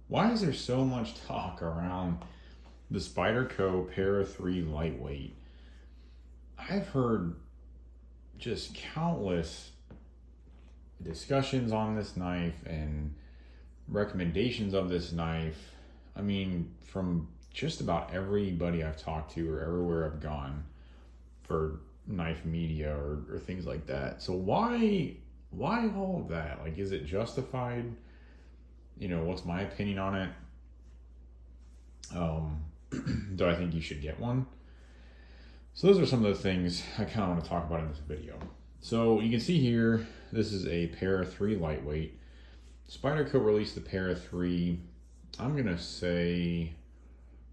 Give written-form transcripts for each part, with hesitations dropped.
Why is there so much talk around the Spyderco Para 3 Lightweight? I've heard just countless discussions on this knife and recommendations of this knife. I mean, from just about everybody I've talked to or everywhere I've gone for knife media or things like that. So why all of that? Like, is it justified? What's my opinion on it? Um, do I think you should get one? So those are some of the things I kind of want to talk about in this video. So you can see here, this is a Para 3 Lightweight. Spyderco released the Para 3, I'm going to say,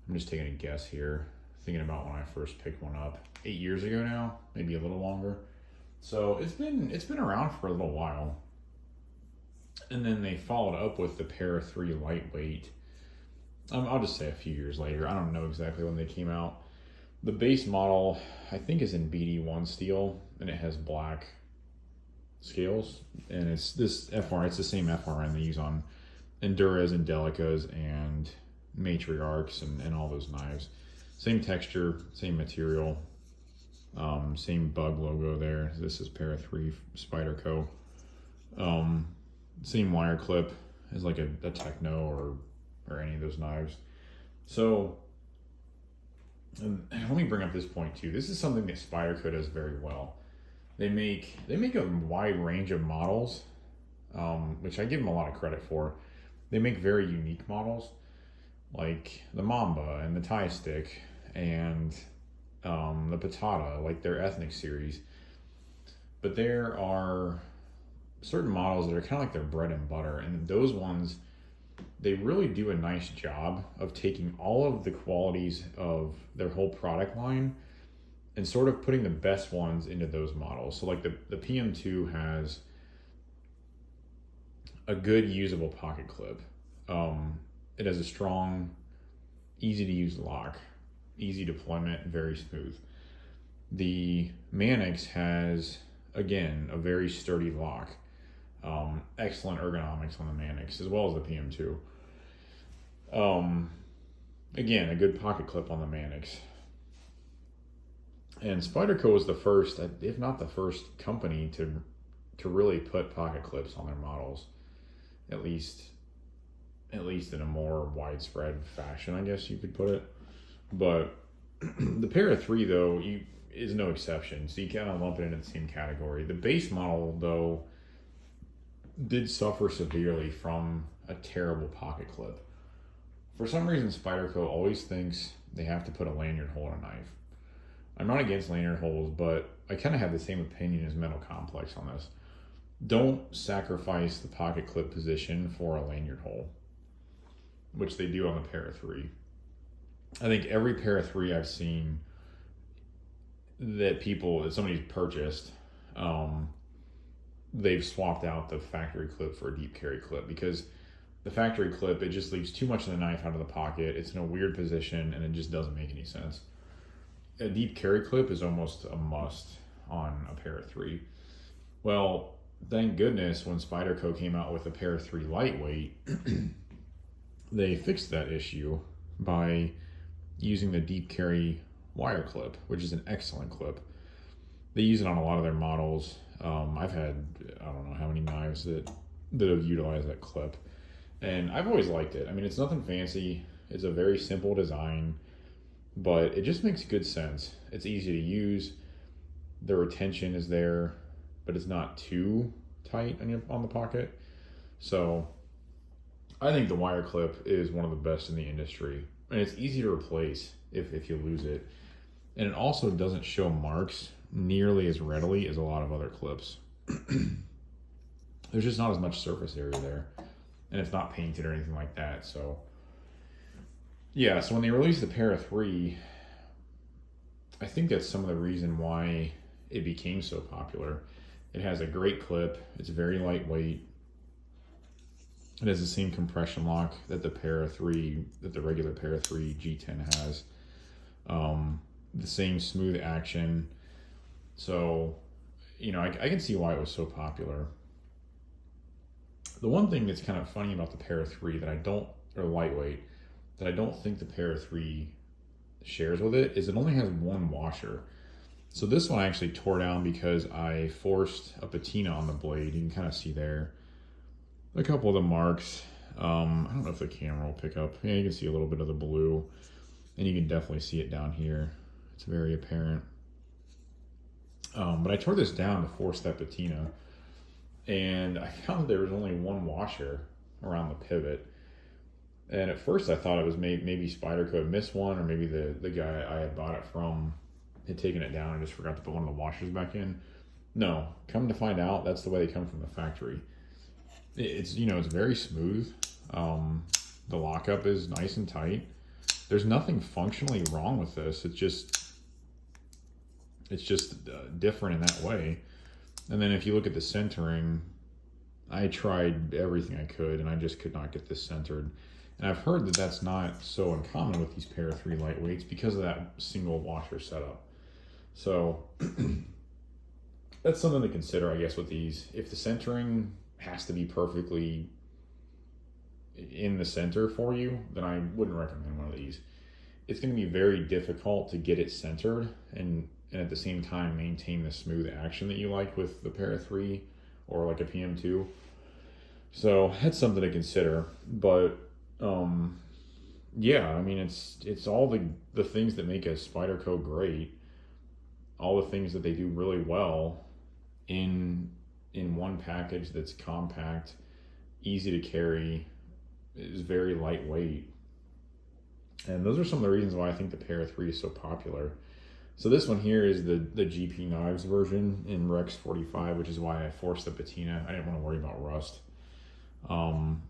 I'm just taking a guess here, thinking about when I first picked one up, 8 years ago now, maybe a little longer. So it's been around for a little while. And then they followed up with the Para 3 Lightweight. I'll just say a few years later. I don't know exactly when they came out. The base model, I think, is in BD1 steel, and it has black scales. And it's this FR, it's the same FRN they use on Enduras and Delicas and Matriarchs and all those knives. Same texture, same material, same bug logo there. This is Para 3 Spyderco. Same wire clip as like a Techno or any of those knives. So, and let me bring up this point too. This is something that Spyderco does very well. They make a wide range of models, which I give them a lot of credit for. They make very unique models, like the Mamba and the Tie Stick and the Patata, like their ethnic series. But there are certain models that are kind of like their bread and butter, and those ones, they really do a nice job of taking all of the qualities of their whole product line and sort of putting the best ones into those models. So like the PM2 has a good usable pocket clip. It has a strong, easy to use lock, easy deployment, very smooth. The Manix has, again, a very sturdy lock. Excellent ergonomics on the Manix as well as the PM2. Again, a good pocket clip on the Manix. And Spyderco was the first, if not the first, company to really put pocket clips on their models, at least in a more widespread fashion, I guess you could put it. But the Para 3 though is no exception, so you kind of lump it into the same category. The base model though did suffer severely from a terrible pocket clip. For some reason, Spyderco always thinks they have to put a lanyard hole in a knife. I'm not against lanyard holes, but I kind of have the same opinion as Metal Complex on this. Don't sacrifice the pocket clip position for a lanyard hole, which they do on the Para 3. I think every Para 3 I've seen that somebody's purchased, they've swapped out the factory clip for a deep carry clip, because the factory clip, it just leaves too much of the knife out of the pocket. It's in a weird position and it just doesn't make any sense. A deep carry clip is almost a must on a Para 3. Well, thank goodness when Spyderco came out with a Para 3 Lightweight, they fixed that issue by using the deep carry wire clip, which is an excellent clip. They use it on a lot of their models. I've had, I don't know how many knives that have utilized that clip, and I've always liked it. I mean, it's nothing fancy. It's a very simple design, but it just makes good sense. It's easy to use. The retention is there, but it's not too tight on the pocket. So I think the wire clip is one of the best in the industry, and it's easy to replace if you lose it. And it also doesn't show marks nearly as readily as a lot of other clips. There's just not as much surface area there, and it's not painted or anything like that. So yeah, so when they released the Para 3, I think that's some of the reason why it became so popular. It has a great clip. It's very lightweight. It has the same compression lock that the regular Para 3 G10 has. The same smooth action. So, I can see why it was so popular. The one thing that's kind of funny about the Para 3 that or lightweight, that I don't think the Para 3 shares with it, is it only has one washer. So this one I actually tore down because I forced a patina on the blade. You can kind of see there a couple of the marks. I don't know if the camera will pick up. Yeah, you can see a little bit of the blue, and you can definitely see it down here. It's very apparent. But I tore this down to force that patina, and I found there was only one washer around the pivot. And at first I thought it was maybe Spyderco had missed one, or maybe the guy I had bought it from had taken it down and just forgot to put one of the washers back in. No, come to find out, that's the way they come from the factory. It's, you know, it's very smooth. The lockup is nice and tight. There's nothing functionally wrong with this. It's just different in that way. And then if you look at the centering, I tried everything I could and I just could not get this centered. And I've heard that that's not so uncommon with these Para 3 lightweights because of that single washer setup. So that's something to consider, I guess, with these. If the centering has to be perfectly in the center for you, then I wouldn't recommend one of these. It's going to be very difficult to get it centered and at the same time maintain the smooth action that you like with the Para 3 or like a PM2. So that's something to consider. But yeah, I mean, it's all the things that make a Spyderco great, all the things that they do really well in one package that's compact, easy to carry, is very lightweight. And those are some of the reasons why I think the Para 3 is so popular. So this one here is the GP Knives version in Rex 45, which is why I forced the patina. I didn't want to worry about rust. And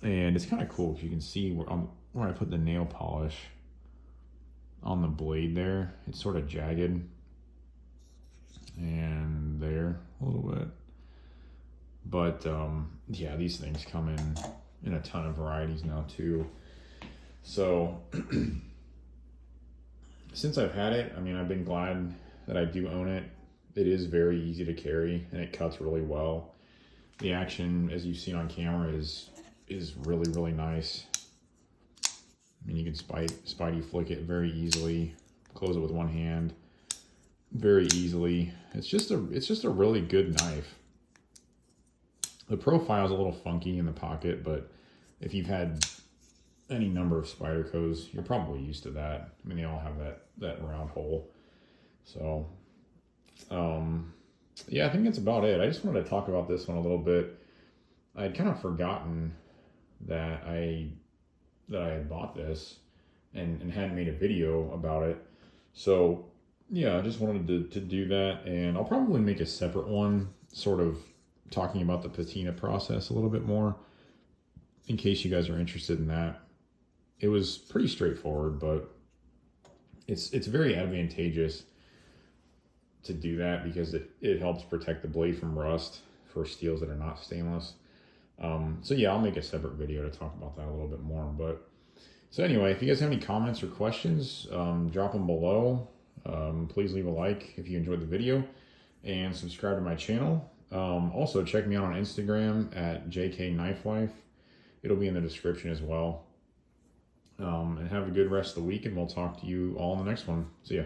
it's kind of cool because you can see where I put the nail polish on the blade there. It's sort of jagged. And there a little bit. But yeah, these things come in a ton of varieties now too. So since I've had it, I mean, I've been glad that I do own it. It is very easy to carry and it cuts really well. The action, as you've seen on camera, is really, really nice. I mean, you can Spidey flick it very easily, close it with one hand very easily. It's just a really good knife. The profile is a little funky in the pocket, but if you've had any number of Spydercos, you're probably used to that. I mean, they all have that round hole. So, yeah, I think that's about it. I just wanted to talk about this one a little bit. I'd kind of forgotten that I had bought this and hadn't made a video about it. So, yeah, I just wanted to do that, and I'll probably make a separate one sort of talking about the patina process a little bit more in case you guys are interested in that. It was pretty straightforward, but it's very advantageous to do that because it helps protect the blade from rust for steels that are not stainless. So yeah, I'll make a separate video to talk about that a little bit more. But so anyway, if you guys have any comments or questions, drop them below. Please leave a like if you enjoyed the video and subscribe to my channel. Also check me out on Instagram at JKKnifelife. It'll be in the description as well. And have a good rest of the week, and we'll talk to you all in the next one. See ya.